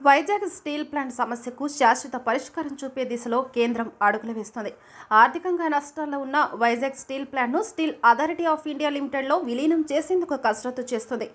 Vizag steel plant సమస్యకు శాశ్వత పరిష్కారం చూపే దిశలో కేంద్రం అడుగులు వేస్తోంది. ఆర్థికంగా నష్టాల్లో ఉన్న వైజాగ్ స్టీల్ ప్లాంట్ను స్టీల్ అథారిటీ ఆఫ్ ఇండియా లిమిటెడ్లో విలీనం చేసేందుకు కసరత్తు చేస్తుంది.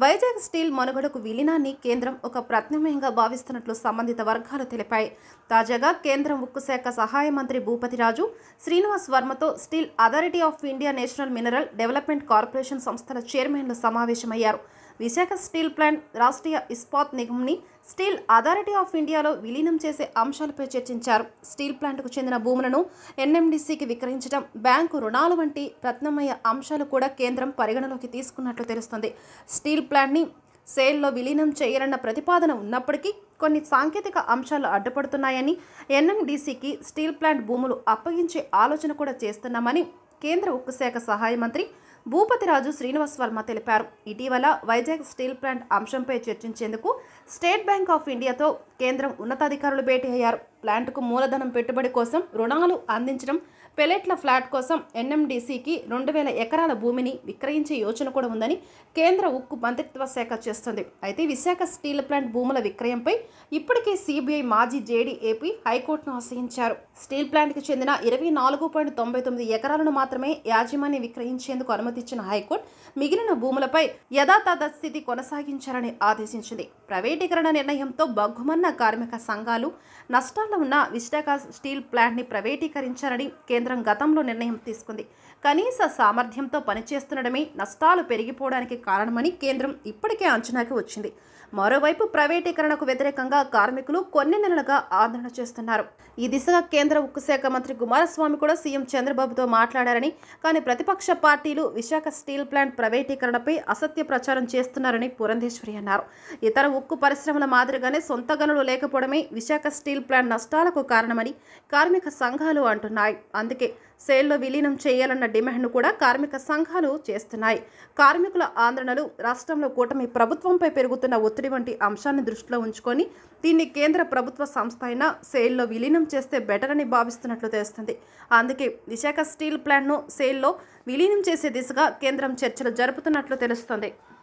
వైజాగ్ స్టీల్ మనుగడకు విలీనాన్ని కేంద్రం ఒక ప్రత్యామ్నాయంగా భావిస్తున్నట్లు సంబంధిత వర్గాలు తెలిపాయి. తాజాగా కేంద్రం ఉక్కు శాఖ సహాయ మంత్రి భూపతిరాజు శ్రీనివాస్ వర్మతో Steel Authority of India, National Mineral Development Corporation సంస్థల చైర్మన్లు సమావేశమయ్యారు. విశాఖ స్టీల్ ప్లాంట్, రాష్ట్రీయ ఇస్పాత్ నిగమ్ని స్టీల్ అథారిటీ ఆఫ్ ఇండియాలో విలీనం చేసే అంశాలపై చర్చించారు. స్టీల్ ప్లాంట్కు చెందిన భూములను ఎన్ఎండిసికి విక్రయించడం, బ్యాంకు రుణాలు వంటి ప్రత్యామ్నాయ అంశాలు కూడా కేంద్రం పరిగణలోకి తీసుకున్నట్లు తెలుస్తుంది. స్టీల్ ప్లాంట్ని సేల్లో విలీనం చేయాలన్న ప్రతిపాదన ఉన్నప్పటికీ కొన్ని సాంకేతిక అంశాలు అడ్డుపడుతున్నాయని, ఎన్ఎండిసికి స్టీల్ ప్లాంట్ భూములు అప్పగించే ఆలోచన కూడా చేస్తున్నామని కేంద్ర ఉక్కు శాఖ సహాయ మంత్రి భూపతిరాజు శ్రీనివాస్ వర్మ తెలిపారు. ఇటీవల వైజాగ్ స్టీల్ ప్లాంట్ అంశంపై చర్చించేందుకు స్టేట్ బ్యాంక్ ఆఫ్ ఇండియాతో కేంద్రం ఉన్నతాధికారులు భేటీ అయ్యారు. ప్లాంట్కు మూలధనం పెట్టుబడి కోసం రుణాలు అందించడం, పెలెట్ల ఫ్లాట్ కోసం ఎన్ఎండిసికి 2000 ఎకరాల భూమిని విక్రయించే యోచన కూడా ఉందని కేంద్ర ఉక్కు మంత్రిత్వ శాఖ చేస్తుంది. అయితే విశాఖ స్టీల్ ప్లాంట్ భూముల విక్రయంపై ఇప్పటికే సిబిఐ మాజీ జేడీ ఏపీ హైకోర్టును ఆశ్రయించారు. స్టీల్ ప్లాంట్కి చెందిన 24.99 ఎకరాలను మాత్రమే యాజమాన్యం విక్రయించేందుకు అనుమతించిన హైకోర్టు మిగిలిన భూములపై యథాతథ స్థితి కొనసాగించాలని ఆదేశించింది. ప్రైవేటీకరణ నిర్ణయంతో బగ్గుమన్న కార్మిక సంఘాలు నష్టాల్లో ఉన్న విశాఖ స్టీల్ ప్లాంట్ని ప్రైవేటీకరించాలని కేంద్రం గతంలో నిర్ణయం తీసుకుంది. కనీస సామర్థ్యంతో పనిచేస్తుండడమే నష్టాలు పెరిగిపోవడానికి కారణమని కేంద్రం ఇప్పటికే అంచనాకి వచ్చింది. మరోవైపు ప్రైవేటీకరణకు వ్యతిరేకంగా కార్మికులు కొన్ని నెలలుగా ఆందోళన చేస్తున్నారు. ఈ దిశగా కేంద్ర ఉక్కు శాఖ మంత్రి కుమారస్వామి కూడా సీఎం చంద్రబాబుతో మాట్లాడారని, కానీ ప్రతిపక్ష పార్టీలు విశాఖ స్టీల్ ప్లాంట్ ప్రైవేటీకరణపై అసత్య ప్రచారం చేస్తున్నారని పురంధేశ్వరి అన్నారు. ఇతర ఉక్కు పరిశ్రమల మాదిరిగానే సొంత గనులు లేకపోవడమే విశాఖ స్టీల్ ప్లాంట్ నష్టాలకు కారణమని కార్మిక సంఘాలు అంటున్నాయి. అందుకే సేల్లో విలీనం చేయాలన్న డిమాండ్ను కూడా కార్మిక సంఘాలు చేస్తున్నాయి. కార్మికుల ఆందోళనలు, రాష్ట్రంలో కూటమి ప్రభుత్వంపై పెరుగుతున్న ఒత్తిడి వంటి అంశాన్ని దృష్టిలో ఉంచుకొని దీన్ని కేంద్ర ప్రభుత్వ సంస్థ అయిన సేల్లో విలీనం చేస్తే బెటర్ అని భావిస్తున్నట్లు తెలుస్తుంది. అందుకే విశాఖ స్టీల్ ప్లాంట్ను సేల్లో విలీనం చేసే దిశగా కేంద్రం చర్చలు జరుపుతున్నట్లు తెలుస్తుంది.